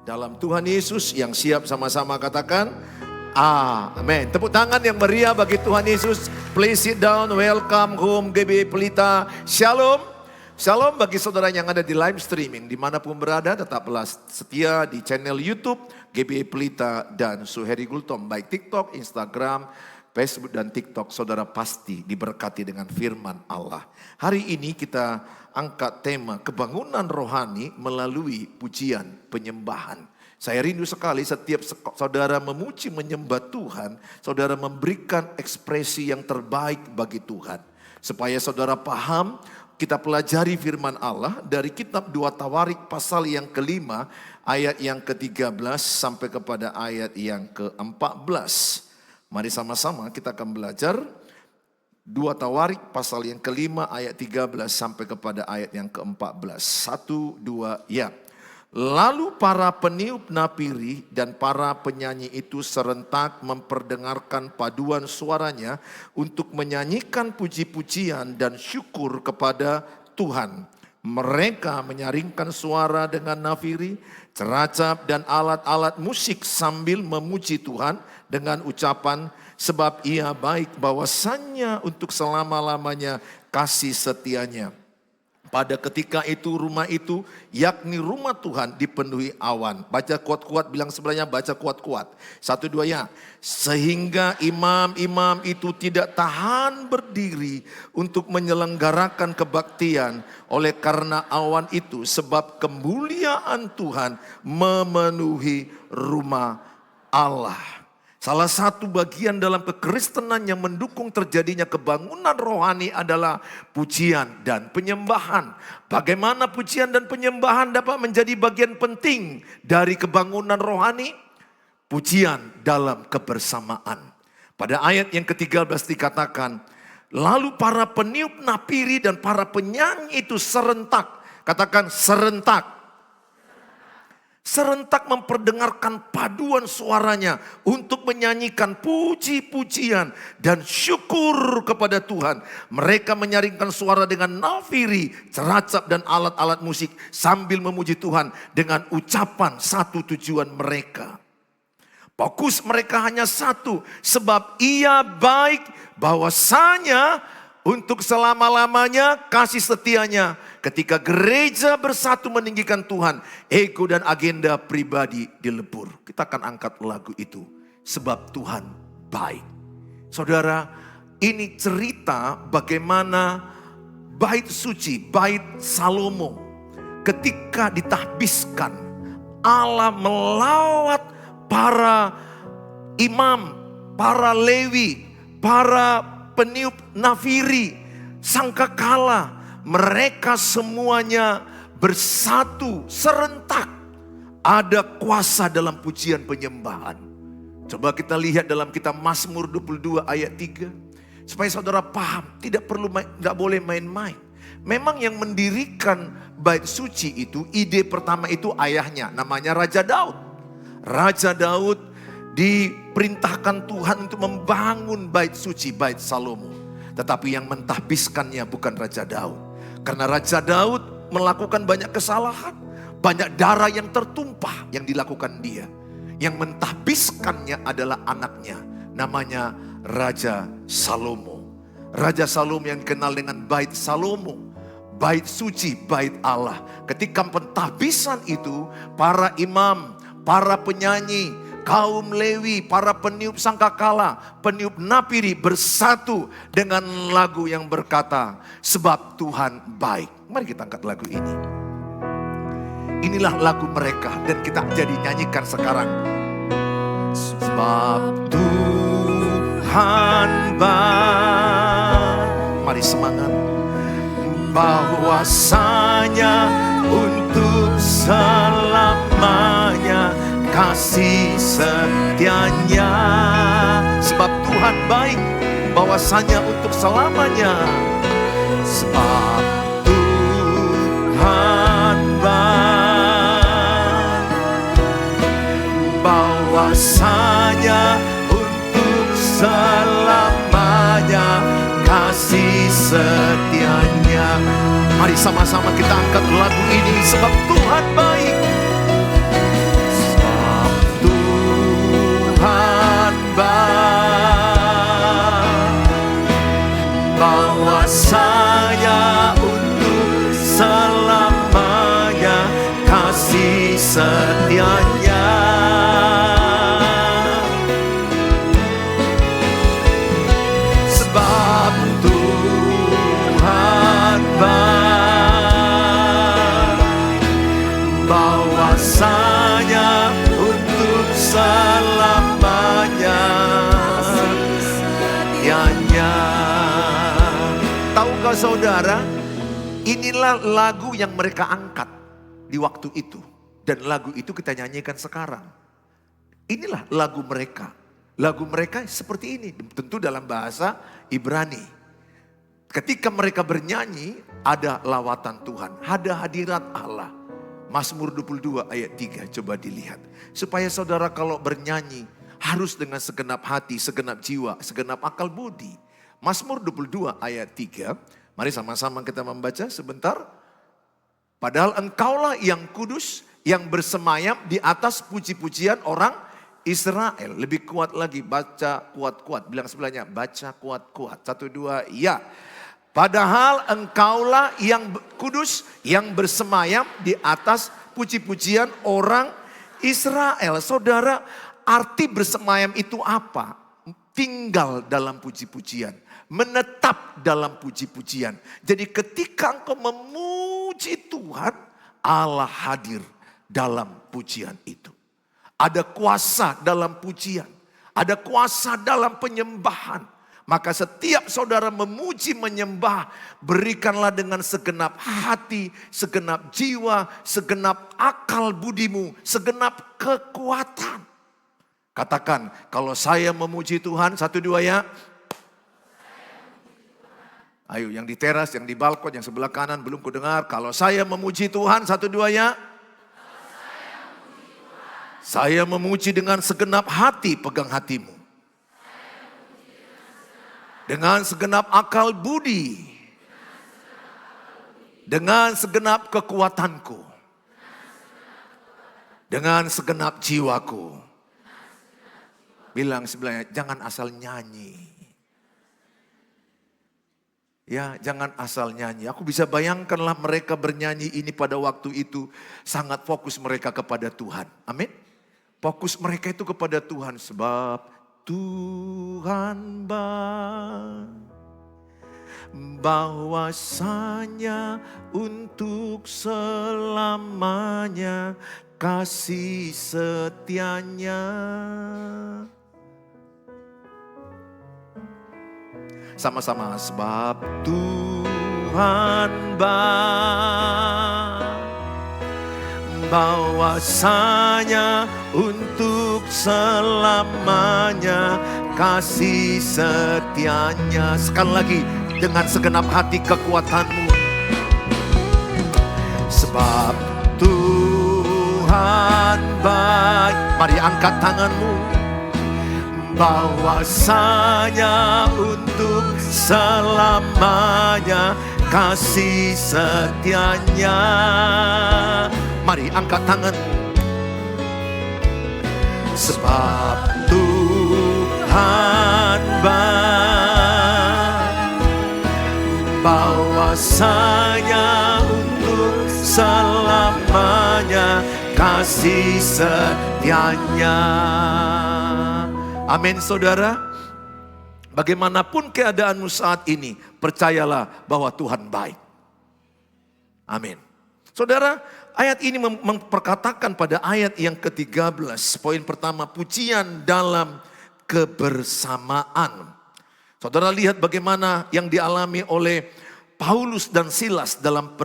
dalam Tuhan Yesus. Yang siap sama-sama katakan amin. Tepuk tangan yang meriah bagi Tuhan Yesus. Please sit down. Welcome home GBI Pelita. Shalom. Shalom bagi saudara yang ada di live streaming. Dimanapun berada tetaplah setia di channel YouTube GBI Pelita dan Suheri Gultom. Baik TikTok, Instagram, Facebook dan TikTok. Saudara pasti diberkati dengan firman Allah. Hari ini kita angkat tema kebangunan rohani melalui pujian penyembahan. Saya rindu sekali setiap saudara memuji menyembah Tuhan, saudara memberikan ekspresi yang terbaik bagi Tuhan. Supaya saudara paham, kita pelajari firman Allah dari kitab 2 Tawarik pasal yang kelima, ayat yang ke-13 sampai kepada ayat yang ke-14. Mari sama-sama kita akan belajar 2 Tawarik pasal yang kelima ayat 13 sampai kepada ayat yang ke-14. 1, 2, ya. Lalu para peniup napiri dan para penyanyi itu serentak memperdengarkan paduan suaranya untuk menyanyikan puji-pujian dan syukur kepada Tuhan. Mereka menyaringkan suara dengan nafiri, ceracap dan alat-alat musik sambil memuji Tuhan dengan ucapan, sebab ia baik bahwasannya untuk selama-lamanya kasih setianya. Pada ketika itu rumah itu, yakni rumah Tuhan dipenuhi awan. Baca kuat-kuat, bilang sebelahnya baca kuat-kuat. 1, 2 ya. Sehingga imam-imam itu tidak tahan berdiri untuk menyelenggarakan kebaktian oleh karena awan itu. Sebab kemuliaan Tuhan memenuhi rumah Allah. Salah satu bagian dalam kekristenan yang mendukung terjadinya kebangunan rohani adalah pujian dan penyembahan. Bagaimana pujian dan penyembahan dapat menjadi bagian penting dari kebangunan rohani? Pujian dalam kebersamaan. Pada ayat yang ke-13 dikatakan, lalu para peniup napiri dan para penyanyi itu serentak. Katakan serentak. Serentak memperdengarkan paduan suaranya untuk menyanyikan puji-pujian dan syukur kepada Tuhan. Mereka menyaringkan suara dengan nafiri, ceracap dan alat-alat musik sambil memuji Tuhan dengan ucapan satu tujuan mereka. Fokus mereka hanya satu, sebab ia baik bahwasanya untuk selama-lamanya kasih setianya. Ketika gereja bersatu meninggikan Tuhan, ego dan agenda pribadi dilebur. Kita akan angkat lagu itu. Sebab Tuhan baik. Saudara, ini cerita bagaimana bait suci, bait Salomo. Ketika ditahbiskan, Allah melawat para imam, para Lewi, para peniup nafiri, sangkakala. Mereka semuanya bersatu, serentak. Ada kuasa dalam pujian penyembahan. Coba kita lihat dalam kitab Mazmur 22 ayat 3. Supaya saudara paham, tidak boleh main-main. Memang yang mendirikan bait suci itu, ide pertama itu ayahnya, namanya Raja Daud. Raja Daud diperintahkan Tuhan untuk membangun bait suci, bait Salomo. Tetapi yang mentahbiskannya bukan Raja Daud. Karena Raja Daud melakukan banyak kesalahan. Banyak darah yang tertumpah yang dilakukan dia. Yang mentahbiskannya adalah anaknya. Namanya Raja Salomo. Raja Salomo yang dikenal dengan bait Salomo. Bait suci, bait Allah. Ketika pentahbisan itu, para imam, para penyanyi, kaum Lewi, para peniup sangkakala, peniup napiri bersatu dengan lagu yang berkata, sebab Tuhan baik. Mari kita angkat lagu ini. Inilah lagu mereka dan kita jadi nyanyikan sekarang. Sebab Tuhan baik. Mari semangat. Bahwasanya untuk selamanya kasih setianya. Sebab Tuhan baik, bahwasanya untuk selamanya. Sebab Tuhan baik, bahwasanya untuk selamanya kasih setianya. Mari sama-sama kita angkat lagu ini. Sebab Tuhan baik. kasih setianya. Sebab Tuhan baik, bahwasanya untuk selamanya setianya. Tahukah saudara, inilah lagu yang mereka angkat di waktu itu. Dan lagu itu kita nyanyikan sekarang. Inilah lagu mereka. Lagu mereka seperti ini, tentu dalam bahasa Ibrani. Ketika mereka bernyanyi, ada lawatan Tuhan, ada hadirat Allah. Mazmur 22 ayat 3, coba dilihat. Supaya saudara kalau bernyanyi, harus dengan segenap hati, segenap jiwa, segenap akal budi. Mazmur 22 ayat 3, mari sama-sama kita membaca sebentar. Padahal engkaulah yang kudus, yang bersemayam di atas puji-pujian orang Israel. Lebih kuat lagi, baca kuat-kuat. Bilang sebelahnya, baca kuat-kuat. 1, 2, ya. Padahal engkaulah yang kudus, yang bersemayam di atas puji-pujian orang Israel. Saudara, arti bersemayam itu apa? Tinggal dalam puji-pujian. Menetap dalam puji-pujian. Jadi ketika engkau memuji Tuhan, Allah hadir dalam pujian itu. Ada kuasa dalam pujian. Ada kuasa dalam penyembahan. Maka setiap saudara memuji menyembah, berikanlah dengan segenap hati, segenap jiwa, segenap akal budimu, segenap kekuatan. Katakan, kalau saya memuji Tuhan, 1, 2 ya. Ayo yang di teras, yang di balkon, yang sebelah kanan belum kudengar. Kalau saya memuji Tuhan, 1, 2 ya. Saya memuji dengan segenap hati, pegang hatimu. Dengan segenap akal budi. Dengan segenap kekuatanku. Dengan segenap jiwaku. Bilang sebelahnya, jangan asal nyanyi. Ya, jangan asal nyanyi. Aku bisa bayangkanlah mereka bernyanyi ini pada waktu itu. Sangat fokus mereka kepada Tuhan. Amin. Fokus mereka itu kepada Tuhan. Sebab Tuhan baik, bahwasanya untuk selamanya kasih setianya. Sama-sama, sebab Tuhan baik, bahwasanya untuk selamanya kasih setianya. Sekali lagi, dengan segenap hati kekuatanmu. Sebab Tuhan baik. Mari angkat tanganmu. Bahwasanya untuk selamanya kasih setianya. Mari angkat tangan. Sebab Tuhan baik, bahwasanya untuk selamanya kasih setianya. Amin saudara. Bagaimanapun keadaanmu saat ini, percayalah bahwa Tuhan baik. Amin. Saudara, ayat ini memperkatakan pada ayat yang ke-13. Poin pertama, pujian dalam kebersamaan. Saudara lihat bagaimana yang dialami oleh Paulus dan Silas dalam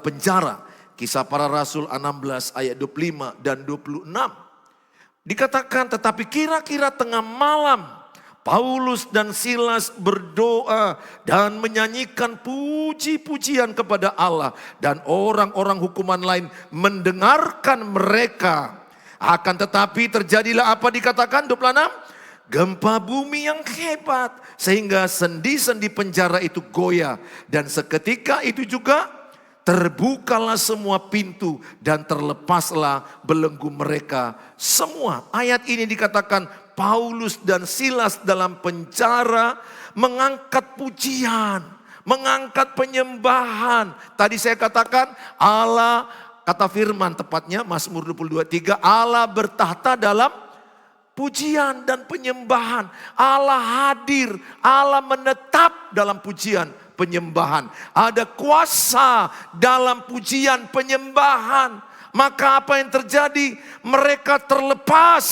penjara. Kisah Para Rasul 16 ayat 25 dan 26. Dikatakan, tetapi kira-kira tengah malam Paulus dan Silas berdoa dan menyanyikan puji-pujian kepada Allah. Dan orang-orang hukuman lain mendengarkan mereka. Akan tetapi terjadilah apa dikatakan 26? Gempa bumi yang hebat. Sehingga sendi-sendi penjara itu goyah. Dan seketika itu juga terbukalah semua pintu dan terlepaslah belenggu mereka semua. Ayat ini dikatakan Paulus dan Silas dalam penjara mengangkat pujian, mengangkat penyembahan. Tadi saya katakan Allah Kata firman tepatnya Mazmur 22:3, Allah bertahta dalam pujian dan penyembahan. Allah hadir, Allah menetap dalam pujian penyembahan. Ada kuasa dalam pujian penyembahan. Maka apa yang terjadi? Mereka terlepas.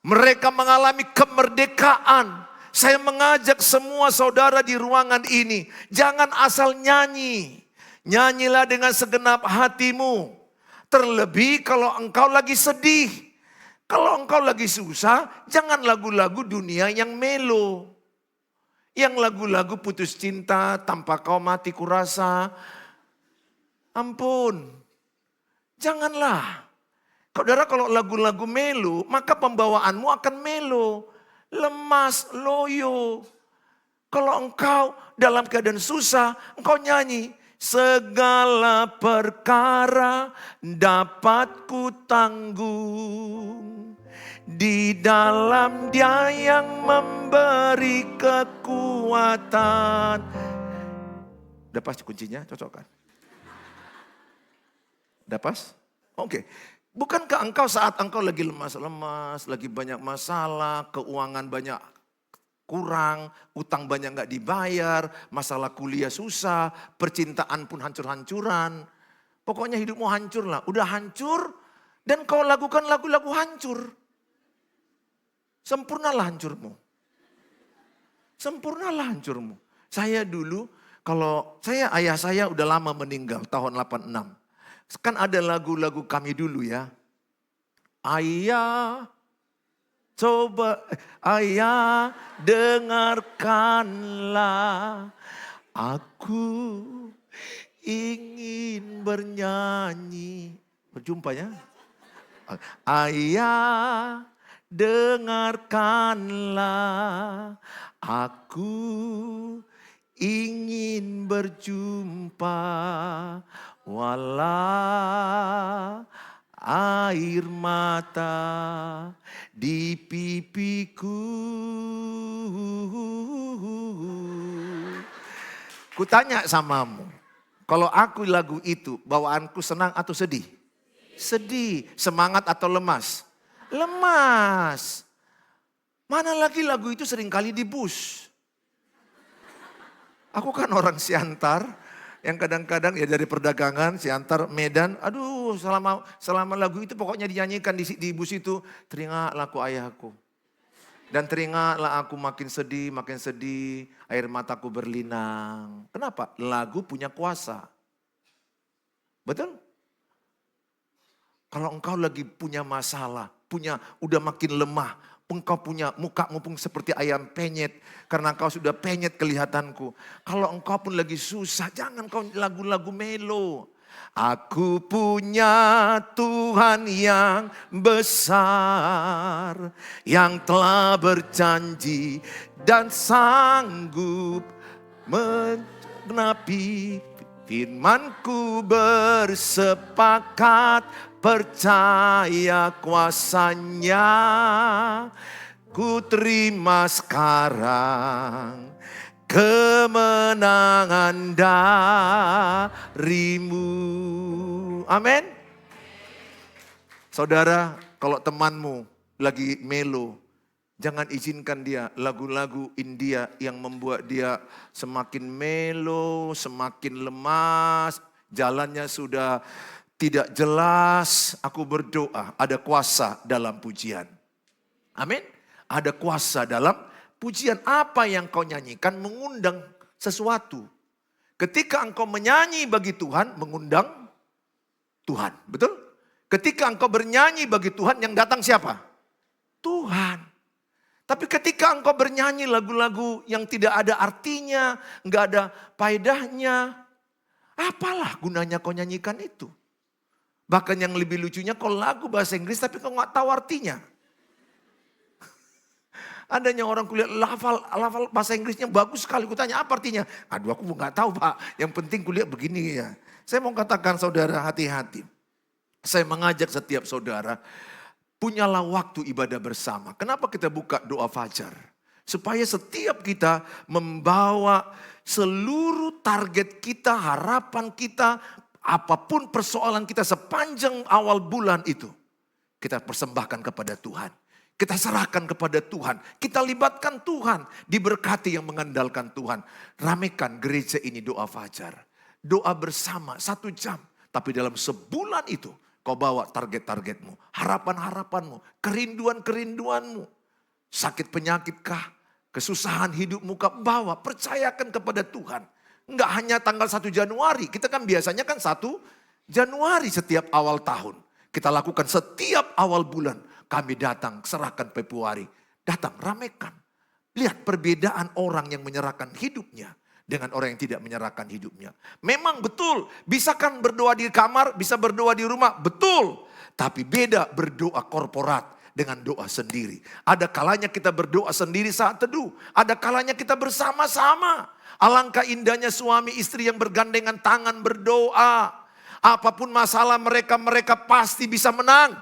Mereka mengalami kemerdekaan. Saya mengajak semua saudara di ruangan ini, jangan asal nyanyi. Nyanyilah dengan segenap hatimu. Terlebih kalau engkau lagi sedih. Kalau engkau lagi susah, jangan lagu-lagu dunia yang melo. Yang lagu-lagu putus cinta, tanpa kau mati kurasa. Ampun, janganlah. Saudara, kalau lagu-lagu melo, maka pembawaanmu akan melo. Lemas, loyo. Kalau engkau dalam keadaan susah, engkau nyanyi. Segala perkara dapat ku tanggung. Di dalam Dia yang memberi kekuatan. Udah pas kuncinya, cocok kan? Udah pas? Oke. Bukankah engkau saat engkau lagi lemas-lemas, lagi banyak masalah, keuangan banyak kurang, utang banyak gak dibayar, masalah kuliah susah, percintaan pun hancur-hancuran. Pokoknya hidupmu hancur lah, udah hancur dan kau lakukan lagu-lagu hancur. Sempurnalah hancurmu. Sempurnalah hancurmu. Saya dulu, ayah saya udah lama meninggal, tahun 86. Kan ada lagu-lagu kami dulu ya. Ayah, coba ayah dengarkanlah. Aku ingin bernyanyi. Berjumpa ya. Ayah, dengarkanlah. Aku ingin berjumpa. Walau air mata di pipiku. Kutanya samamu, kalau aku lagu itu bawaanku senang atau sedih? Sedih. Semangat atau lemas? Lemas. Mana lagi lagu itu seringkali di bus. Aku kan orang Siantar. Yang kadang-kadang ya dari perdagangan, Siantar, Medan. Aduh, selama lagu itu pokoknya dinyanyikan di bus itu. Teringatlah aku ayahku. Dan teringatlah aku makin sedih, air mataku berlinang. Kenapa? Lagu punya kuasa. Betul? Kalau engkau lagi punya masalah, udah makin lemah, engkau punya mukamu pun seperti ayam penyet. Karena engkau sudah penyet kelihatanku. Kalau engkau pun lagi susah, jangan kau lagu-lagu melo. Aku punya Tuhan yang besar. Yang telah berjanji dan sanggup menggenapi firman-Ku, bersepakat percaya kuasa-Nya. Ku terima sekarang kemenangan darimu. Amin. Saudara, kalau temanmu lagi melo, jangan izinkan dia lagu-lagu India yang membuat dia semakin melo, semakin lemas, jalannya sudah tidak jelas. Aku berdoa ada kuasa dalam pujian. Amin. Ada kuasa dalam pujian. Apa yang kau nyanyikan mengundang sesuatu. Ketika engkau menyanyi bagi Tuhan, mengundang Tuhan. Betul? Ketika engkau bernyanyi bagi Tuhan, yang datang siapa? Tuhan. Tapi ketika engkau bernyanyi lagu-lagu yang tidak ada artinya, nggak ada faedahnya, apalah gunanya kau nyanyikan itu? Bahkan yang lebih lucunya, kau lagu bahasa Inggris tapi kau nggak tahu artinya. Adanya orang kuliah lafal bahasa Inggrisnya bagus sekali. Kutanya apa artinya? Aduh, aku nggak tahu Pak. Yang penting kuliah begini ya. Saya mau katakan saudara, hati-hati. Saya mengajak setiap saudara, punyalah waktu ibadah bersama. Kenapa kita buka doa fajar? Supaya setiap kita membawa seluruh target kita, harapan kita, Apapun persoalan kita sepanjang awal bulan itu, kita persembahkan kepada Tuhan. Kita serahkan kepada Tuhan. Kita libatkan Tuhan. Diberkati yang mengandalkan Tuhan. Ramekan gereja ini doa fajar. Doa bersama 1 jam. Tapi dalam sebulan itu kau bawa target-targetmu. Harapan-harapanmu. Kerinduan-kerinduanmu. Sakit penyakitkah? Kesusahan hidupmu kau bawa. Percayakan kepada Tuhan. Enggak hanya tanggal 1 Januari. Kita kan biasanya kan 1 Januari setiap awal tahun. Kita lakukan setiap awal bulan. Kami datang, serahkan Februari. Datang, ramekan. Lihat perbedaan orang yang menyerahkan hidupnya dengan orang yang tidak menyerahkan hidupnya. Memang betul, bisa kan berdoa di kamar, bisa berdoa di rumah, betul. Tapi beda berdoa korporat dengan doa sendiri. Ada kalanya kita berdoa sendiri saat teduh. Ada kalanya kita bersama-sama. Alangkah indahnya suami istri yang bergandengan tangan berdoa. Apapun masalah mereka, mereka pasti bisa menang.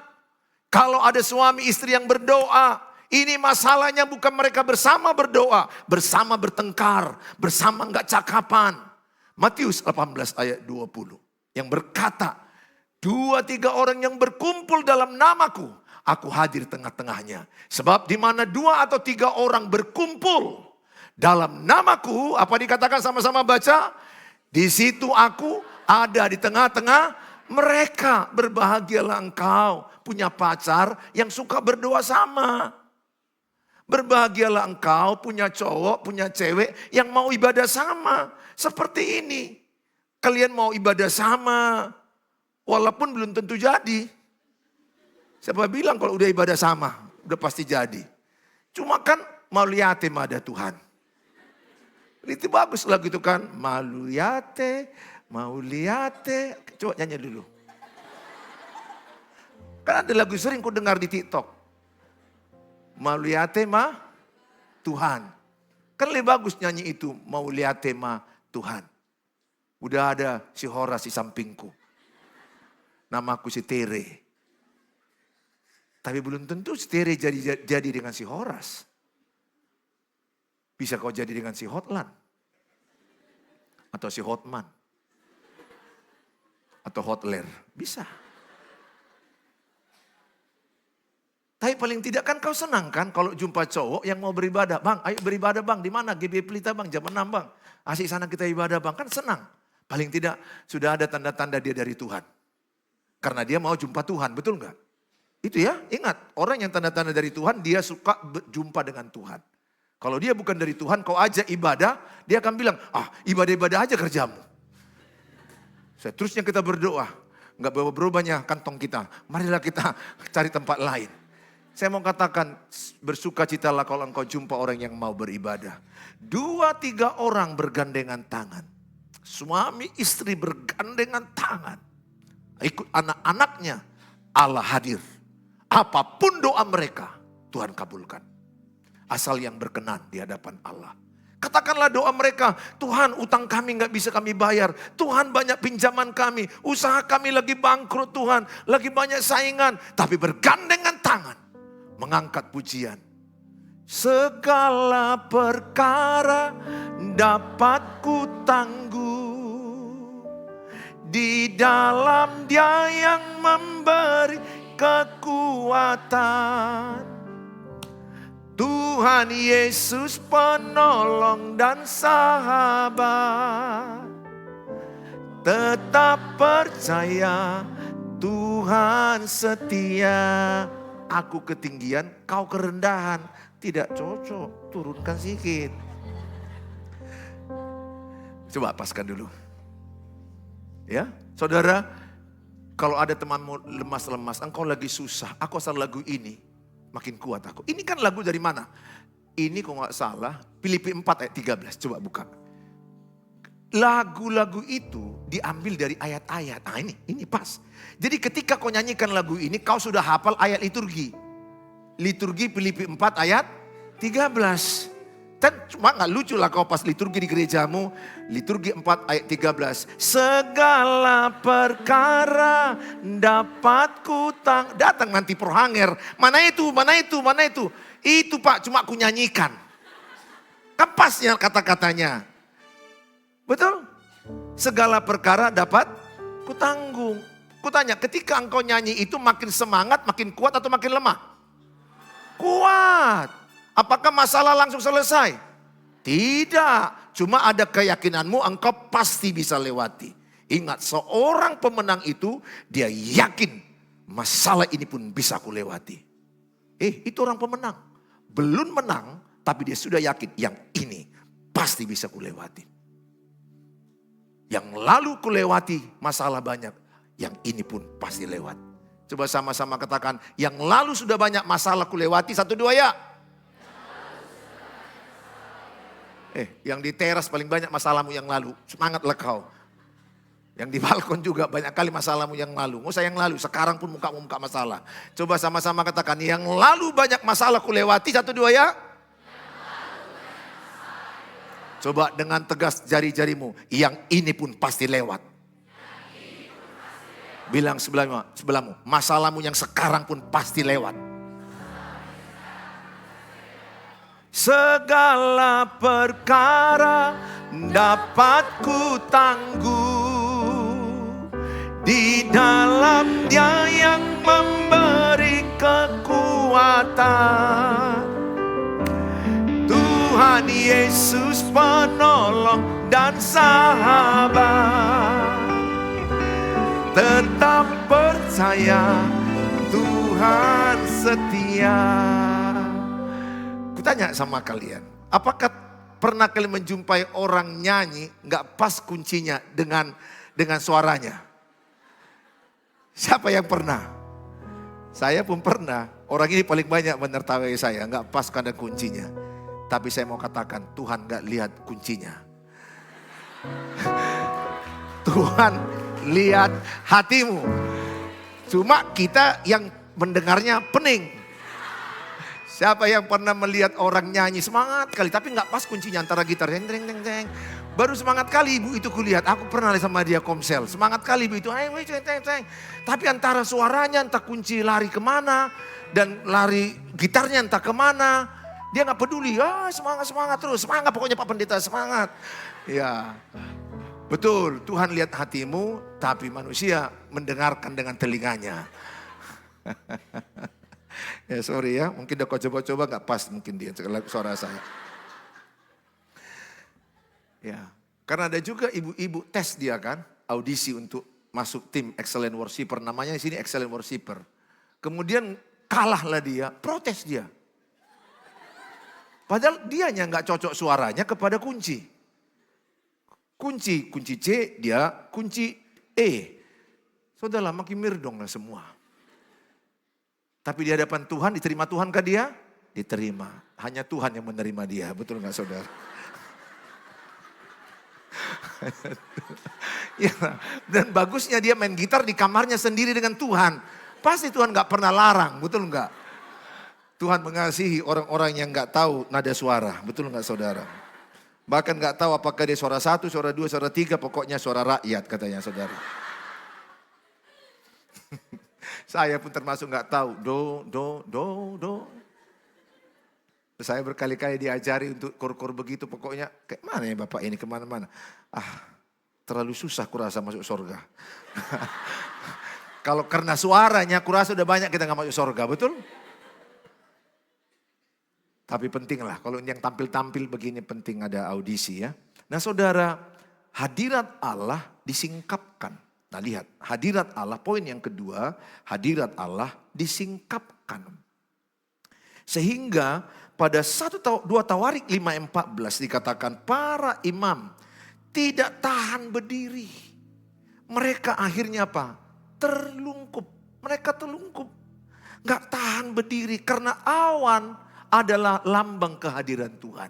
Kalau ada suami istri yang berdoa, ini masalahnya bukan mereka bersama berdoa, bersama bertengkar, bersama enggak cakapan. Matius 18 ayat 20 yang berkata, 2-3 orang yang berkumpul dalam namaku, aku hadir tengah-tengahnya. Sebab di mana 2 atau 3 orang berkumpul dalam namaku, apa dikatakan sama-sama baca? Di situ aku ada di tengah-tengah mereka. Berbahagialah engkau punya pacar yang suka berdoa sama. Berbahagialah engkau punya cowok, punya cewek yang mau ibadah sama. Seperti ini. Kalian mau ibadah sama, walaupun belum tentu jadi. Siapa bilang kalau udah ibadah sama, udah pasti jadi. Cuma kan mau lihat ada Tuhan. Itu bagus lagu itu kan. Mau lihat. Coba nyanyi dulu. Kan ada lagu sering ku dengar di TikTok. Mau lihat Tuhan. Kan lebih bagus nyanyi itu. Mau lihat Tuhan. Udah ada si Horas di sampingku. Namaku si Tere. Tapi belum tentu si Tere jadi dengan si Horas. Bisa kau jadi dengan si Hotlan. Atau si Hotman. Atau Hotler. Bisa. Tapi paling tidak kan kau senang kan kalau jumpa cowok yang mau beribadah. Bang, ayo beribadah bang. Di mana? GB Pelita bang, jam 6 bang. Asik sana kita ibadah bang. Kan senang. Paling tidak sudah ada tanda-tanda dia dari Tuhan. Karena dia mau jumpa Tuhan, betul enggak? Itu ya, ingat. Orang yang tanda-tanda dari Tuhan, dia suka berjumpa dengan Tuhan. Kalau dia bukan dari Tuhan, kau ajak ibadah, dia akan bilang, ibadah-ibadah aja kerjamu. Seterusnya kita berdoa. Enggak berubahnya kantong kita. Marilah kita cari tempat lain. Saya mau katakan, bersukacitalah kalau engkau jumpa orang yang mau beribadah. 2-3 orang bergandengan tangan. Suami istri bergandengan tangan. Ikut anak-anaknya, Allah hadir. Apapun doa mereka, Tuhan kabulkan. Asal yang berkenan di hadapan Allah. Katakanlah doa mereka, Tuhan utang kami gak bisa kami bayar. Tuhan banyak pinjaman kami, usaha kami lagi bangkrut Tuhan. Lagi banyak saingan, tapi bergandengan tangan. Mengangkat pujian. Segala perkara dapat ku tangguh di dalam Dia yang memberi kekuatan. Tuhan Yesus penolong dan sahabat. Tetap percaya Tuhan setia. Aku ketinggian, kau kerendahan. Tidak cocok, turunkan sedikit. Coba paskan dulu. Ya, saudara, kalau ada temanmu lemas-lemas, engkau lagi susah, aku asal lagu ini, makin kuat aku. Ini kan lagu dari mana? Ini kalau gak salah, Filipi 4 ayat 13, coba buka. Lagu-lagu itu diambil dari ayat-ayat. Nah ini pas. Jadi ketika kau nyanyikan lagu ini, kau sudah hafal ayat liturgi. Liturgi Filipi 4 ayat 13. Kan cuma gak lucu lah kau pas liturgi di gerejamu. Liturgi 4 ayat 13. Segala perkara dapat ku datang nanti perhanger. Mana itu? Itu Pak cuma ku nyanyikan. Kan pasnya kata-katanya. Betul? Segala perkara dapat Ku tanggung. Ku tanya, ketika engkau nyanyi itu makin semangat, makin kuat atau makin lemah? Kuat. Apakah masalah langsung selesai? Tidak. Cuma ada keyakinanmu engkau pasti bisa lewati. Ingat, seorang pemenang itu dia yakin masalah ini pun bisa aku lewati. Itu orang pemenang. Belum menang, tapi dia sudah yakin yang ini pasti bisa ku lewati. Yang lalu ku lewati masalah banyak, yang ini pun pasti lewat. Coba sama-sama katakan, yang lalu sudah banyak masalah ku lewati, 1, 2 ya. Yang di teras paling banyak masalahmu yang lalu, semangatlah kau. Yang di balkon juga banyak kali masalahmu yang lalu. Nggak usah yang lalu, sekarang pun muka masalah. Coba sama-sama katakan, yang lalu banyak masalah ku lewati, 1, 2 ya. Coba dengan tegas jari-jarimu, yang ini pun pasti lewat. Bilang sebelahmu, masalahmu yang sekarang pun pasti lewat. Segala perkara dapat ku tangguh di dalam Dia yang memberi kekuatan. Tuhan Yesus penolong dan sahabat. Tetap percaya Tuhan setia. Kutanya sama kalian, apakah pernah kalian menjumpai orang nyanyi gak pas kuncinya dengan suaranya? Siapa yang pernah? Saya pun pernah. Orang ini paling banyak menertawai saya, gak pas kada kuncinya. Tapi saya mau katakan, Tuhan gak lihat kuncinya. Tuhan lihat hatimu. Cuma kita yang mendengarnya pening. Siapa yang pernah melihat orang nyanyi semangat kali, tapi gak pas kuncinya antara gitar. Deng, deng, deng, deng. Baru semangat kali ibu itu kulihat, aku pernah sama dia komsel. Semangat kali ibu itu, tapi antara suaranya entah kunci lari kemana, dan lari gitarnya entah kemana. Dia gak peduli, semangat terus, semangat pokoknya Pak Pendeta, semangat. Ya, betul, Tuhan lihat hatimu, tapi manusia mendengarkan dengan telinganya. Ya sorry ya, mungkin udah kau coba-coba gak pas mungkin dia suara saya. Ya, karena ada juga ibu-ibu tes dia kan, audisi untuk masuk tim Excellent Worshipper, namanya di sini Excellent Worshipper. Kemudian kalahlah dia, protes dia. Padahal dianya gak cocok suaranya kepada kunci. Kunci C, dia kunci E. Saudara makin mirdong lah semua. Tapi di hadapan Tuhan, diterima Tuhan kah dia? Diterima. Hanya Tuhan yang menerima dia. Betul gak saudara? Ya, dan bagusnya dia main gitar di kamarnya sendiri dengan Tuhan. Pasti Tuhan gak pernah larang. Betul gak? Tuhan mengasihi orang-orang yang gak tahu nada suara. Betul gak saudara? Bahkan gak tahu apakah dia suara 1, suara 2, suara 3. Pokoknya suara rakyat katanya saudara. Saya pun termasuk gak tahu. Do. Saya berkali-kali diajari untuk kor-kor begitu. Pokoknya kayak mana ya Bapak ini kemana-mana. Terlalu susah kurasa masuk surga. Kalau karena suaranya kurasa udah banyak kita gak masuk surga. Betul? Tapi penting lah. Kalau yang tampil-tampil begini penting ada audisi ya. Nah saudara, hadirat Allah disingkapkan. Nah lihat, hadirat Allah, poin yang kedua, hadirat Allah disingkapkan. Sehingga pada 2 Tawarik 5:14 dikatakan para imam tidak tahan berdiri. Mereka akhirnya apa? Terlungkup. Mereka terlungkup. Gak tahan berdiri karena awan adalah lambang kehadiran Tuhan.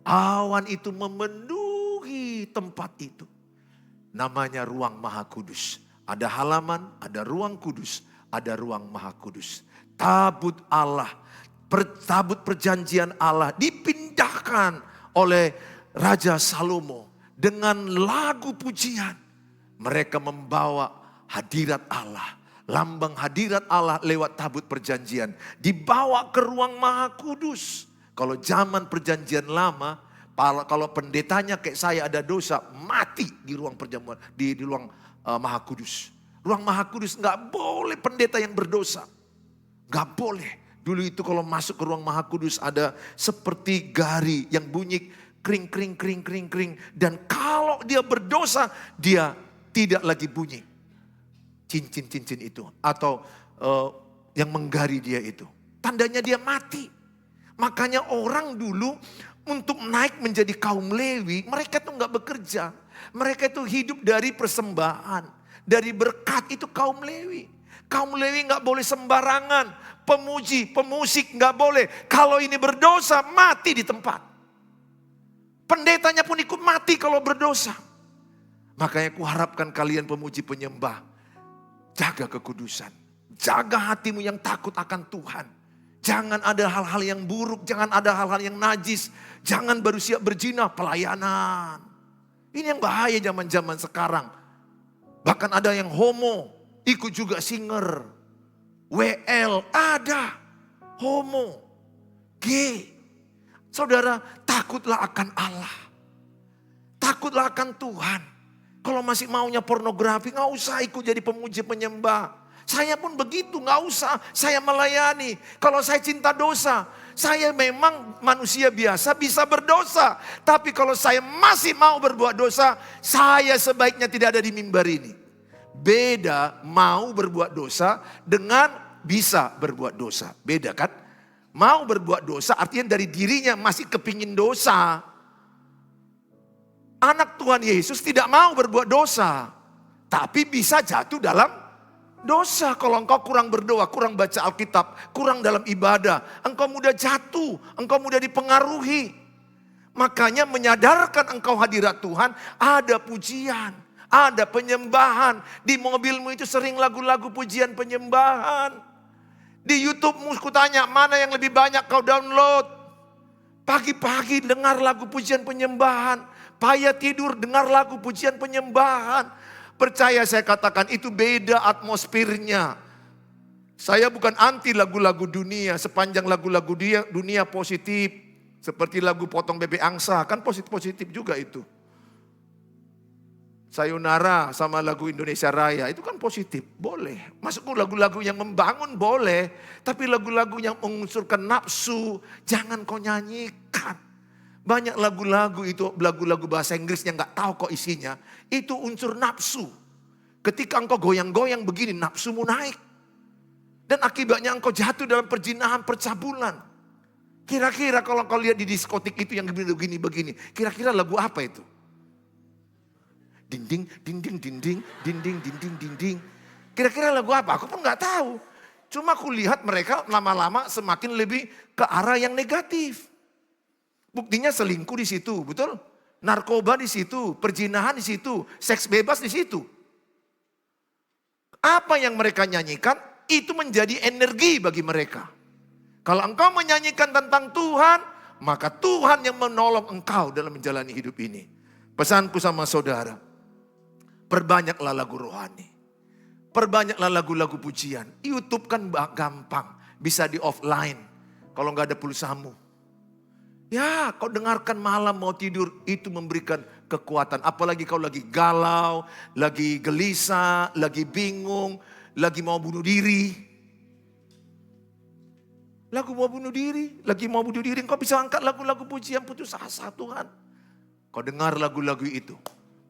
Awan itu memenuhi tempat itu. Namanya ruang Maha Kudus. Ada halaman, ada ruang kudus, ada ruang Maha Kudus. Tabut Allah, tabut perjanjian Allah dipindahkan oleh Raja Salomo dengan lagu pujian. Mereka membawa hadirat Allah, lambang hadirat Allah lewat tabut perjanjian. Dibawa ke ruang Maha Kudus. Kalau zaman perjanjian lama, kalau pendetanya kayak saya ada dosa, mati di ruang perjamuan, di ruang Maha Kudus. Ruang Maha Kudus nggak boleh pendeta yang berdosa. Nggak boleh. Dulu itu kalau masuk ke ruang Maha Kudus ada seperti gari yang bunyi kring, kring, kring, kring, kring. Dan kalau dia berdosa, dia tidak lagi bunyi. Cincin-cincin itu. Atau yang menggari dia itu. Tandanya dia mati. Makanya orang dulu untuk naik menjadi kaum Lewi, mereka itu nggak bekerja. Mereka itu hidup dari persembahan. Dari berkat itu kaum Lewi. Kaum Lewi nggak boleh sembarangan. Pemuji, pemusik nggak boleh. Kalau ini berdosa, mati di tempat. Pendetanya pun ikut mati kalau berdosa. Makanya kuharapkan kalian pemuji penyembah. Jaga kekudusan. Jaga hatimu yang takut akan Tuhan. Jangan ada hal-hal yang buruk. Jangan ada hal-hal yang najis. Jangan baru siap berzina, pelayanan. Ini yang bahaya zaman-zaman sekarang. Bahkan ada yang homo. Ikut juga singer. WL ada. Homo. Gay. Saudara, takutlah akan Allah. Takutlah akan Tuhan. Kalau masih maunya pornografi, gak usah ikut jadi pemuji penyembah. Saya pun begitu, gak usah. Saya melayani. Kalau saya cinta dosa, saya memang manusia biasa bisa berdosa. Tapi kalau saya masih mau berbuat dosa, saya sebaiknya tidak ada di mimbar ini. Beda mau berbuat dosa dengan bisa berbuat dosa. Beda kan? Mau berbuat dosa artinya dari dirinya masih kepingin dosa. Anak Tuhan Yesus tidak mau berbuat dosa. Tapi bisa jatuh dalam dosa. Kalau engkau kurang berdoa, kurang baca Alkitab, kurang dalam ibadah. Engkau mudah jatuh, engkau mudah dipengaruhi. Makanya menyadarkan engkau hadirat Tuhan, ada pujian. Ada penyembahan. Di mobilmu itu sering lagu-lagu pujian penyembahan. Di YouTube-mu kutanya, mana yang lebih banyak kau download? Pagi-pagi dengar lagu pujian penyembahan. Payah tidur dengar lagu pujian penyembahan. Percaya saya katakan itu beda atmosfernya. Saya bukan anti lagu-lagu dunia. Sepanjang lagu-lagu dunia positif. Seperti lagu Potong Bebek Angsa. Kan positif-positif juga itu. Sayonara sama lagu Indonesia Raya itu kan positif, boleh. Masuk lagu-lagu yang membangun boleh, tapi lagu-lagu yang mengunsurkan nafsu jangan kau nyanyikan. Banyak lagu-lagu itu lagu-lagu bahasa Inggris yang nggak tahu kok isinya, itu unsur nafsu. Ketika engkau goyang-goyang begini, nafsumu naik. Dan akibatnya engkau jatuh dalam perjinahan, percabulan. Kira-kira kalau kau lihat di diskotik itu yang begini-begini, kira-kira lagu apa itu? Dinding, dinding, dinding, dinding, dinding, dinding. Kira-kira lagu apa? Aku pun nggak tahu. Cuma aku lihat mereka lama-lama semakin lebih ke arah yang negatif. Buktinya selingkuh di situ, betul? Narkoba di situ, perjinahan di situ, seks bebas di situ. Apa yang mereka nyanyikan itu menjadi energi bagi mereka. Kalau engkau menyanyikan tentang Tuhan, maka Tuhan yang menolong engkau dalam menjalani hidup ini. Pesanku sama saudara. Perbanyaklah lagu rohani. Perbanyaklah lagu-lagu pujian. YouTube kan gampang. Bisa di offline. Kalau nggak ada pulsamu. Ya kau dengarkan malam mau tidur. Itu memberikan kekuatan. Apalagi kau lagi galau. Lagi gelisah. Lagi bingung. Lagi mau bunuh diri. Lagu mau bunuh diri. Lagi mau bunuh diri. Kau bisa angkat lagu-lagu pujian putus asa Tuhan. Kau dengar lagu-lagu itu.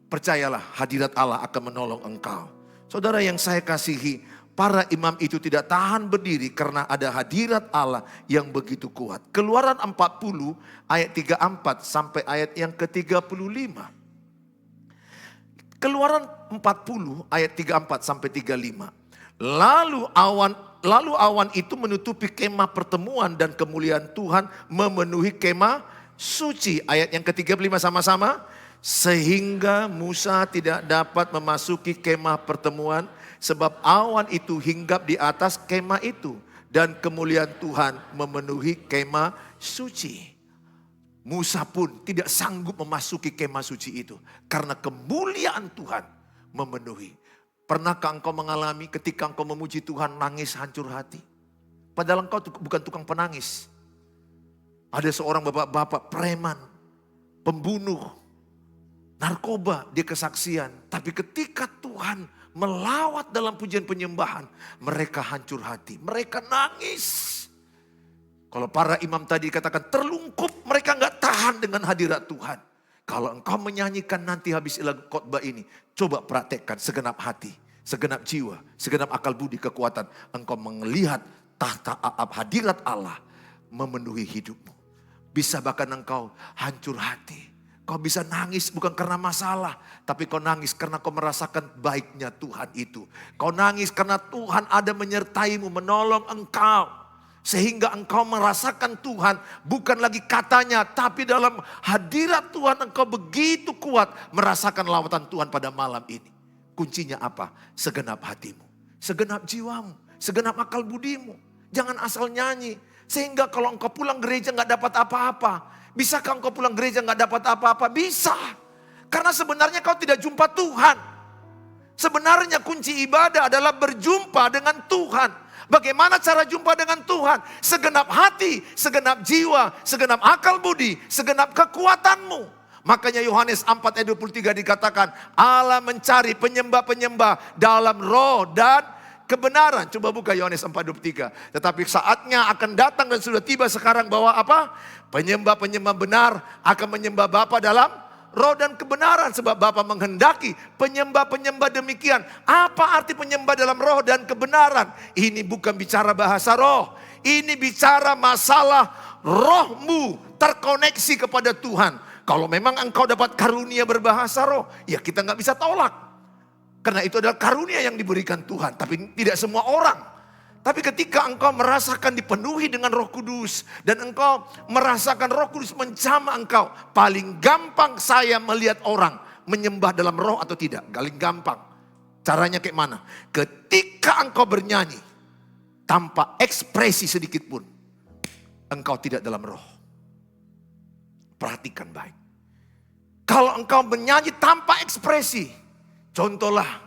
Percayalah hadirat Allah akan menolong engkau. Saudara yang saya kasihi, para imam itu tidak tahan berdiri karena ada hadirat Allah yang begitu kuat. Keluaran 40 ayat 34 sampai ayat yang ke-35. Keluaran 40 ayat 34 sampai 35. Lalu awan itu menutupi kemah pertemuan dan kemuliaan Tuhan memenuhi kemah suci. Ayat yang ke-35 sama-sama. Sehingga Musa tidak dapat memasuki kemah pertemuan sebab awan itu hinggap di atas kemah itu dan kemuliaan Tuhan memenuhi kemah suci. Musa pun tidak sanggup memasuki kemah suci itu karena kemuliaan Tuhan memenuhi. Pernahkah engkau mengalami ketika engkau memuji Tuhan nangis hancur hati? Padahal engkau bukan tukang penangis. Ada seorang bapak-bapak preman, pembunuh. narkoba, dia kesaksian. Tapi ketika Tuhan melawat dalam pujian penyembahan, mereka hancur hati, mereka nangis. Kalau para imam tadi katakan terlungkup, mereka nggak tahan dengan hadirat Tuhan. Kalau engkau menyanyikan nanti habis khotbah ini, coba praktekkan segenap hati, segenap jiwa, segenap akal budi, kekuatan. Engkau melihat tahta hadirat Allah memenuhi hidupmu. Bisa bahkan engkau hancur hati. Kau bisa nangis bukan karena masalah, tapi kau nangis karena kau merasakan baiknya Tuhan itu. Kau nangis karena Tuhan ada menyertaimu, menolong engkau. Sehingga engkau merasakan Tuhan bukan lagi katanya, tapi dalam hadirat Tuhan engkau begitu kuat merasakan lawatan Tuhan pada malam ini. Kuncinya apa? Segenap hatimu, segenap jiwamu, segenap akal budimu. Jangan asal nyanyi. Sehingga kalau engkau pulang gereja gak dapat apa-apa. Bisakah engkau pulang gereja gak dapat apa-apa? Bisa. Karena sebenarnya kau tidak jumpa Tuhan. Sebenarnya kunci ibadah adalah berjumpa dengan Tuhan. Bagaimana cara jumpa dengan Tuhan? Segenap hati, segenap jiwa, segenap akal budi, segenap kekuatanmu. Makanya Yohanes 4 ayat 23 dikatakan, Allah mencari penyembah-penyembah dalam roh dan kebenaran. Coba buka Yohanes 4:23. Tetapi saatnya akan datang dan sudah tiba sekarang bahwa apa? Penyembah-penyembah benar akan menyembah Bapa dalam roh dan kebenaran. Sebab Bapa menghendaki penyembah-penyembah demikian. Apa arti penyembah dalam roh dan kebenaran? Ini bukan bicara bahasa roh. Ini bicara masalah rohmu terkoneksi kepada Tuhan. Kalau memang engkau dapat karunia berbahasa roh, ya kita nggak bisa tolak. Karena itu adalah karunia yang diberikan Tuhan. Tapi tidak semua orang. Tapi ketika engkau merasakan dipenuhi dengan Roh Kudus dan engkau merasakan Roh Kudus menjamah engkau, paling gampang saya melihat orang menyembah dalam roh atau tidak. Paling gampang. Caranya kayak mana? Ketika engkau bernyanyi tanpa ekspresi sedikit pun, engkau tidak dalam roh. Perhatikan baik. Kalau engkau menyanyi tanpa ekspresi, contohlah,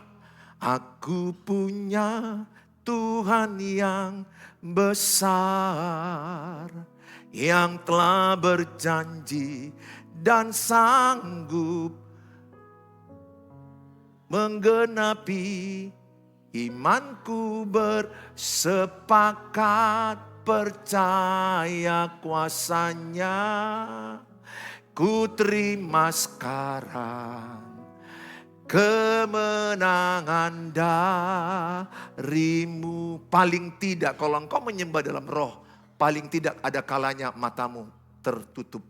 aku punya Tuhan yang besar, yang telah berjanji dan sanggup menggenapi imanku, bersepakat percaya kuasanya. Ku terima sekarang kemenangan darimu. Paling tidak kalau engkau menyembah dalam roh, paling tidak ada kalanya matamu tertutup.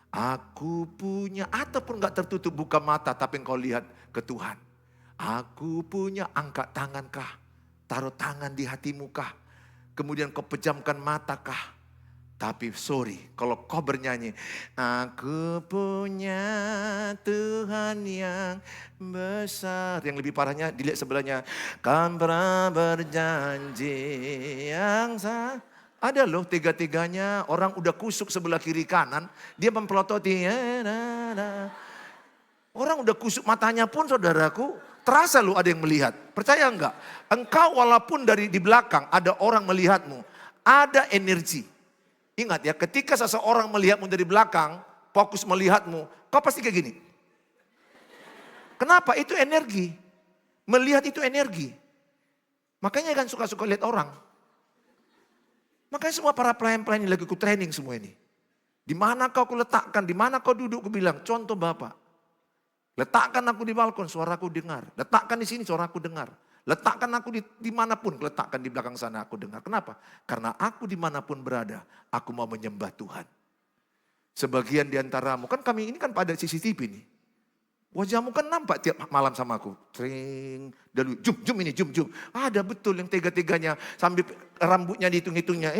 Aku punya, ataupun gak tertutup, buka mata tapi engkau lihat ke Tuhan. Aku punya, angkat tangankah, taruh tangan di hatimu kah, kemudian kau pejamkan mata kah. Tapi sorry, kalau kau bernyanyi, aku punya Tuhan yang besar. Yang lebih parahnya, dilihat sebelahnya, kan pernah berjanji yang sah. Ada loh tiga-tiganya, orang udah kusuk sebelah kiri kanan, dia mempelototi. Orang udah kusuk matanya pun saudaraku, terasa loh ada yang melihat. Percaya enggak? Engkau walaupun dari di belakang ada orang melihatmu, ada energi. Ingat ya, ketika seseorang melihatmu dari belakang, fokus melihatmu, kau pasti kayak gini. Kenapa? Itu energi. Melihat itu energi. Makanya kan suka-suka lihat orang. Makanya semua para pelayan-pelayan yang lagi ku training semua ini. Di mana kau letakkan, di mana kau duduk, ku bilang, contoh Bapak. Letakkan aku di balkon, suaraku dengar. Letakkan di sini, suaraku dengar. Letakkan aku dimanapun, letakkan di belakang sana aku dengar. Kenapa? Karena aku dimanapun berada, aku mau menyembah Tuhan. Sebagian di antaramu, kan kami ini kan pada CCTV nih. Wajahmu kan nampak tiap malam sama aku. Tring, dan jum ini, jum. Ada betul yang tega-teganya sambil rambutnya dihitung-hitungnya.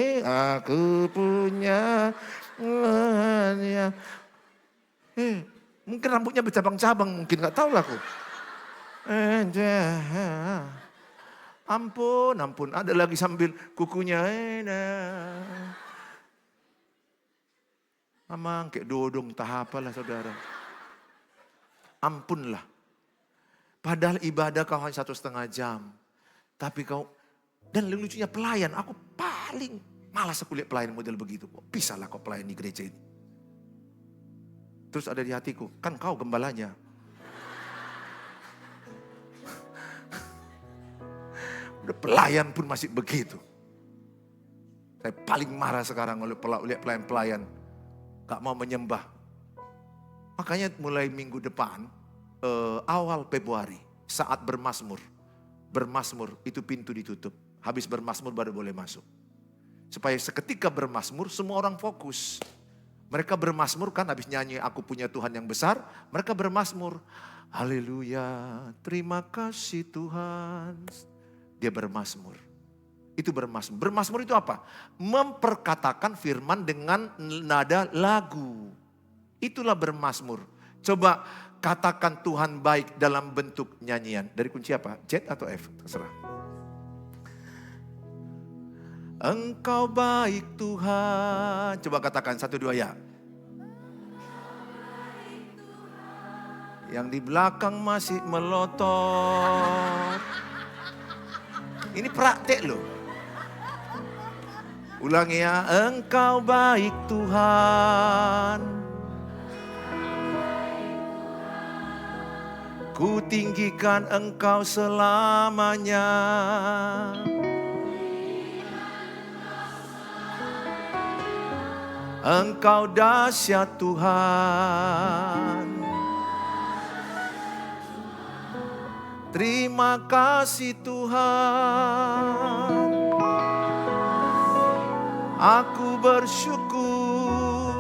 Aku punya. Mungkin rambutnya bercabang-cabang, mungkin gak tahu lah aku. Ampun, ada lagi sambil kukunya. Amang kayak dodong tahap lah saudara. Ampunlah. Padahal ibadah kau hanya 1,5 jam. Tapi kau, dan lucunya pelayan, aku paling malas aku lihat pelayan model begitu. Kok bisa lah kau pelayan di gereja ini. Terus ada di hatiku, kan kau gembalanya. Udah pelayan pun masih begitu. Saya paling marah sekarang oleh pelayan-pelayan. Gak mau menyembah. Makanya mulai minggu depan, awal Februari, saat bermazmur. Bermazmur itu pintu ditutup. Habis bermazmur baru boleh masuk. Supaya seketika bermazmur semua orang fokus. Mereka bermazmur kan habis nyanyi aku punya Tuhan yang besar. Mereka bermazmur. Haleluya, terima kasih Tuhan. Dia bermazmur. Itu bermazmur. Bermazmur itu apa? Memperkatakan firman dengan nada lagu. Itulah bermazmur. Coba katakan Tuhan baik dalam bentuk nyanyian. Dari kunci apa? Z atau F? Terserah. Engkau baik Tuhan. Coba katakan 1, 2 ya. Yang di belakang masih melotot. Ini praktek loh. Ulangi ya. Engkau baik Tuhan. Ku tinggikan engkau selamanya. Engkau dahsyat Tuhan. Terima kasih Tuhan. Aku bersyukur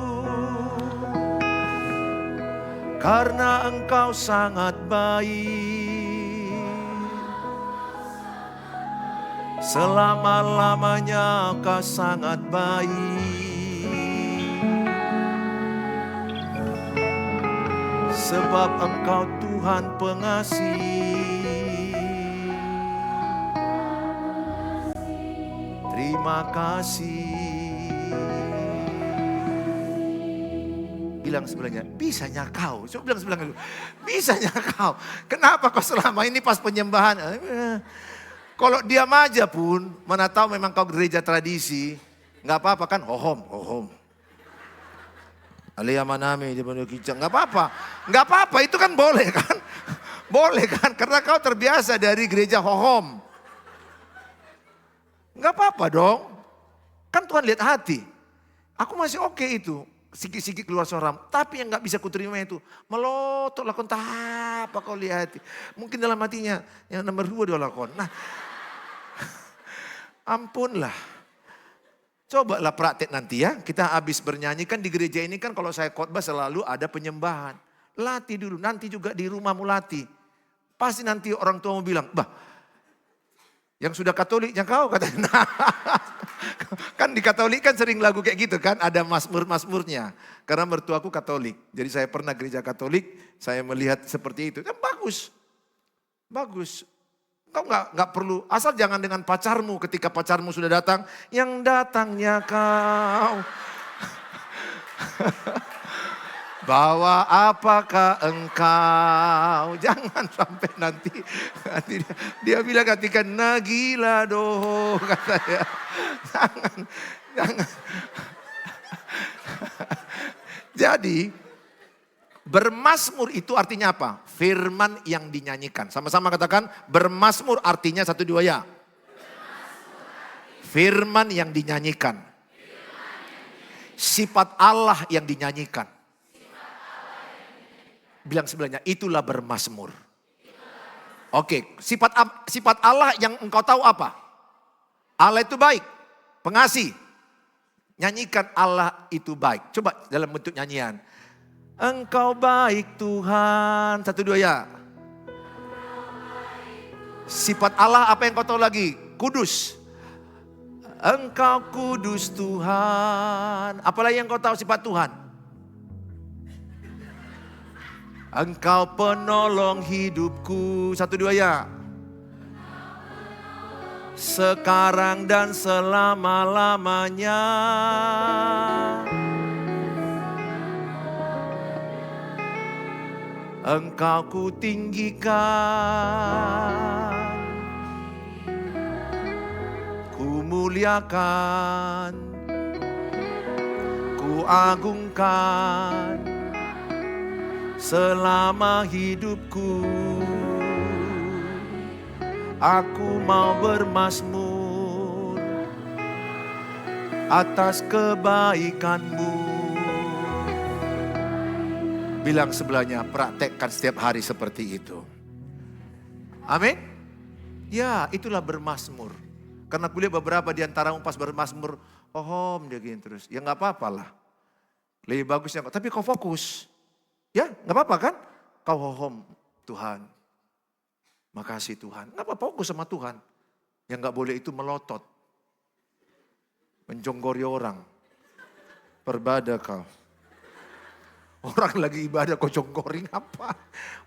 karena Engkau sangat baik. Selama-lamanya Engkau sangat baik. Sebab Engkau Tuhan pengasih. Terima kasih. Bilang sebelahnya, bisanya kau. Coba bilang sebelahnya, bisanya kau. Kenapa kau selama ini pas penyembahan? Kalau diam aja pun, mana tahu memang kau gereja tradisi. Nggak apa-apa kan, hohom. Alia manami, nggak apa-apa. Nggak apa-apa, itu kan boleh kan. Boleh kan, karena kau terbiasa dari gereja hohom. Nggak apa-apa dong. Kan Tuhan lihat hati. Aku masih oke itu. Sikit-sikit keluar suara. Tapi yang nggak bisa kuterima itu. Melotot lakon apa kau lihat. Mungkin dalam hatinya. Yang nomor 2 dia lakon. Nah. Ampunlah. Cobalah praktek nanti ya. Kita habis bernyanyi kan di gereja ini kan kalau saya khotbah selalu ada penyembahan. Latih dulu. Nanti juga di rumahmu latih. Pasti nanti orang tua mau bilang. Bah. Yang sudah Katolik, yang kau katanya. Nah, kan di Katolik kan sering lagu kayak gitu kan. Ada mazmur-mazmurnya. Karena mertuaku Katolik. Jadi saya pernah gereja Katolik. Saya melihat seperti itu. Kan bagus. Bagus. Kau nggak perlu. Asal jangan dengan pacarmu ketika pacarmu sudah datang. Yang datangnya kau. Bawa apakah engkau? Jangan sampai nanti dia bilang ketika nagila doh katanya. Jangan. Jadi bermazmur itu artinya apa? Firman yang dinyanyikan. Sama-sama katakan bermazmur artinya 1, 2 ya. Firman yang dinyanyikan. Sifat Allah yang dinyanyikan. Bilang sebelahnya, itulah bermazmur. Oke, sifat Allah yang engkau tahu apa? Allah itu baik, pengasih. Nyanyikan Allah itu baik. Coba dalam bentuk nyanyian. Engkau baik Tuhan. 1, 2 ya. Sifat Allah apa yang kau tahu lagi? Kudus. Engkau kudus Tuhan. Apalagi yang kau tahu sifat Tuhan? Engkau penolong hidupku. 1, 2 ya. Sekarang dan selama-lamanya. Engkau ku tinggikan. Ku muliakan. Ku agungkan. Selama hidupku Aku mau bermazmur atas kebaikan-Mu. Bilang sebelahnya, praktekkan setiap hari seperti itu. Amin. Ya, itulah bermazmur. Karena kulihat beberapa di antara pas bermazmur, dia gini terus. Ya nggak apa-apa lah. Lebih bagusnya, tapi kau fokus. Ya, nggak apa-apa kan? Kau Tuhan. Makasih Tuhan. Nggak apa-apa, fokus sama Tuhan. Yang nggak boleh itu melotot. Menjonggori orang. Berbada kau. Orang lagi ibadah kau jonggoring apa?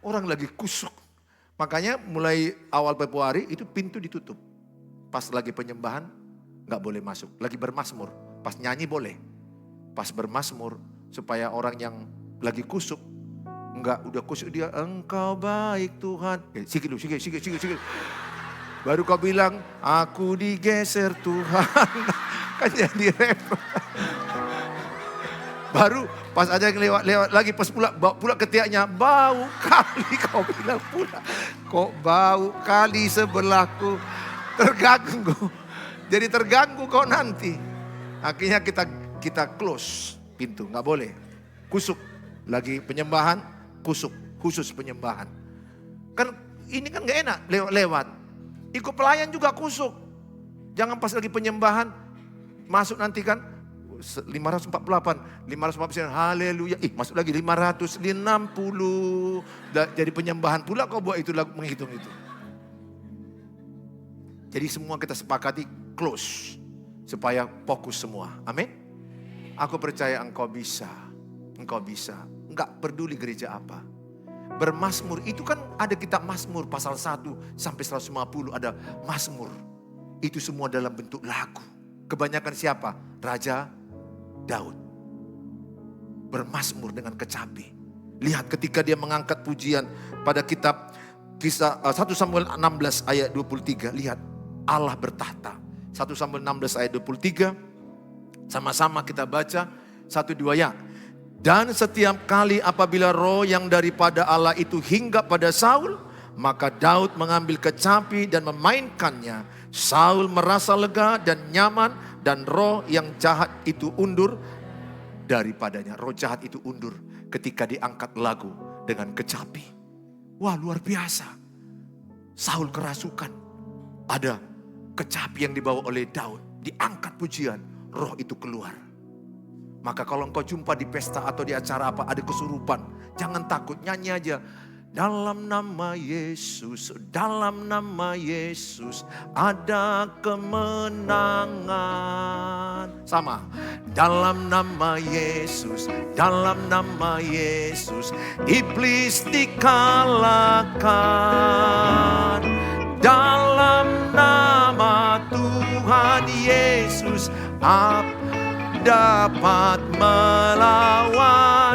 Orang lagi kusuk. Makanya mulai awal Februari itu pintu ditutup. Pas lagi penyembahan nggak boleh masuk. Lagi bermazmur. Pas nyanyi boleh. Pas bermazmur supaya orang yang lagi kusuk. Enggak, udah kusuk dia, Engkau baik Tuhan. Sikit dulu, sikit. Baru kau bilang, aku digeser Tuhan. Kan jadi repot. Baru pas ada yang lewat lagi, pas pula ketiaknya, bau kali kau bilang pula. Kok bau kali sebelahku, terganggu. Jadi terganggu kau nanti. Akhirnya kita close pintu, nggak boleh. Kusuk, lagi penyembahan, kusuk, khusus penyembahan. Kan ini kan nggak enak lewat. Ikut pelayan juga kusuk. Jangan pas lagi penyembahan, masuk nanti kan 548, haleluya. Masuk lagi 560. Jadi penyembahan pula kau buat itu menghitung itu. Jadi semua kita sepakati close. Supaya fokus semua. Amin. Aku percaya engkau bisa. Engkau bisa. Enggak peduli gereja apa. Bermazmur itu kan ada kitab Mazmur pasal 1 sampai 150 ada Mazmur. Itu semua dalam bentuk lagu. Kebanyakan siapa? Raja Daud. Bermazmur dengan kecapi. Lihat ketika dia mengangkat pujian pada kitab Kisah 1 Samuel 16 ayat 23. Lihat Allah bertahta. 1 Samuel 16 ayat 23. Sama-sama kita baca 1-2 ya. Dan setiap kali apabila roh yang daripada Allah itu hinggap pada Saul, maka Daud mengambil kecapi dan memainkannya. Saul merasa lega dan nyaman dan roh yang jahat itu undur daripadanya. Roh jahat itu undur ketika diangkat lagu dengan kecapi. Wah, luar biasa. Saul kerasukan. Ada kecapi yang dibawa oleh Daud. Diangkat pujian, roh itu keluar. Maka kalau engkau jumpa di pesta atau di acara apa ada kesurupan, jangan takut, nyanyi aja. Dalam nama Yesus, dalam nama Yesus ada kemenangan. Sama. Dalam nama Yesus, dalam nama Yesus iblis dikalahkan. Dalam nama Tuhan Yesus dapat melawan.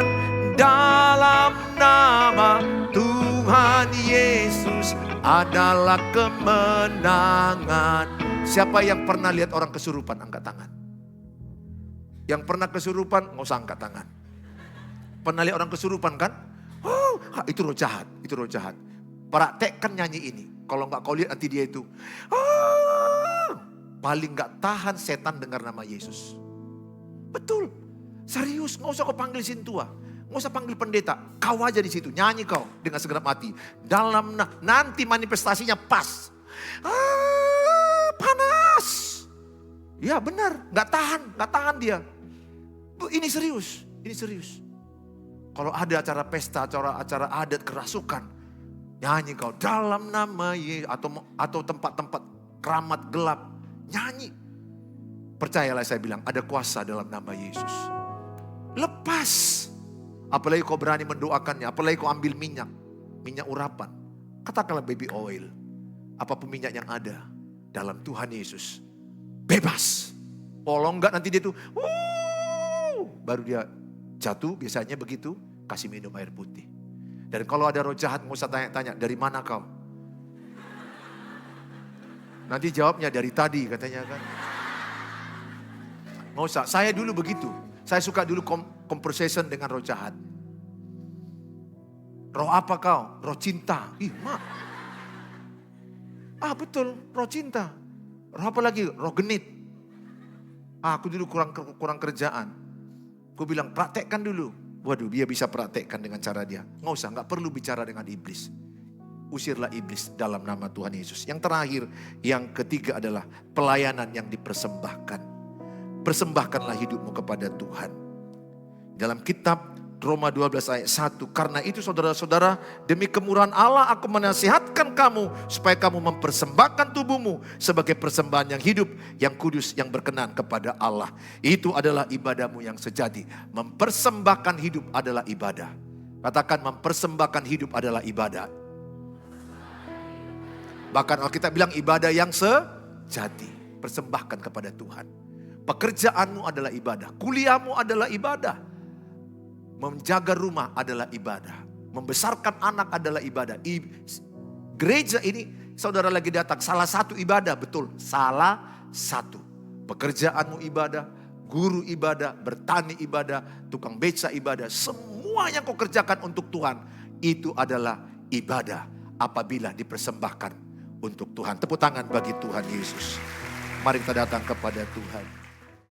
Dalam nama Tuhan Yesus adalah kemenangan. Siapa yang pernah lihat orang kesurupan? Angkat tangan. Yang pernah kesurupan, nggak usah angkat tangan. Pernah lihat orang kesurupan kan? Itu roh jahat, itu roh jahat. Praktekkan nyanyi ini. Kalau nggak kau lihat nanti dia itu. Paling nggak tahan setan dengar nama Yesus. Betul, serius, nggak usah kau panggil sintua. Nggak usah panggil pendeta, kau aja di situ, nyanyi kau dengan segenap hati. Dalam nanti manifestasinya pas. Panas. Ya benar, nggak tahan dia. Ini serius, ini serius. Kalau ada acara pesta, acara adat kerasukan, nyanyi kau dalam nama Yesus atau tempat-tempat keramat gelap, nyanyi. Percayalah saya bilang, ada kuasa dalam nama Yesus. Lepas. Apalagi kau berani mendoakannya, apalagi kau ambil minyak urapan. Katakanlah baby oil, apapun minyak yang ada dalam Tuhan Yesus. Bebas. Kalau enggak nanti dia tuh, baru dia jatuh biasanya begitu, kasih minum air putih. Dan kalau ada roh jahat, nggak usah tanya-tanya, dari mana kau? Nanti jawabnya dari tadi katanya kan. Nggak usah, saya dulu begitu. Saya suka dulu conversation dengan roh jahat. Roh apa kau? Roh cinta. Ah betul, roh cinta. Roh apa lagi? Roh genit. Aku dulu kurang kerjaan. Gue bilang praktekkan dulu. Waduh, dia bisa praktekkan dengan cara dia. Nggak usah, nggak perlu bicara dengan iblis. Usirlah iblis dalam nama Tuhan Yesus. Yang terakhir, yang ketiga adalah pelayanan yang dipersembahkan. Persembahkanlah hidupmu kepada Tuhan. Dalam kitab Roma 12 ayat 1. Karena itu saudara-saudara, demi kemurahan Allah aku menasihatkan kamu supaya kamu mempersembahkan tubuhmu sebagai persembahan yang hidup, yang kudus, yang berkenan kepada Allah. Itu adalah ibadahmu yang sejati. Mempersembahkan hidup adalah ibadah. Katakan mempersembahkan hidup adalah ibadah. Bahkan Alkitab bilang ibadah yang sejati. Persembahkan kepada Tuhan. Pekerjaanmu adalah ibadah. Kuliahmu adalah ibadah. Menjaga rumah adalah ibadah. Membesarkan anak adalah ibadah. Gereja ini saudara lagi datang. Salah satu ibadah, betul. Salah satu. Pekerjaanmu ibadah. Guru ibadah. Bertani ibadah. Tukang beca ibadah. Semua yang kau kerjakan untuk Tuhan. Itu adalah ibadah. Apabila dipersembahkan untuk Tuhan. Tepuk tangan bagi Tuhan Yesus. Mari kita datang kepada Tuhan.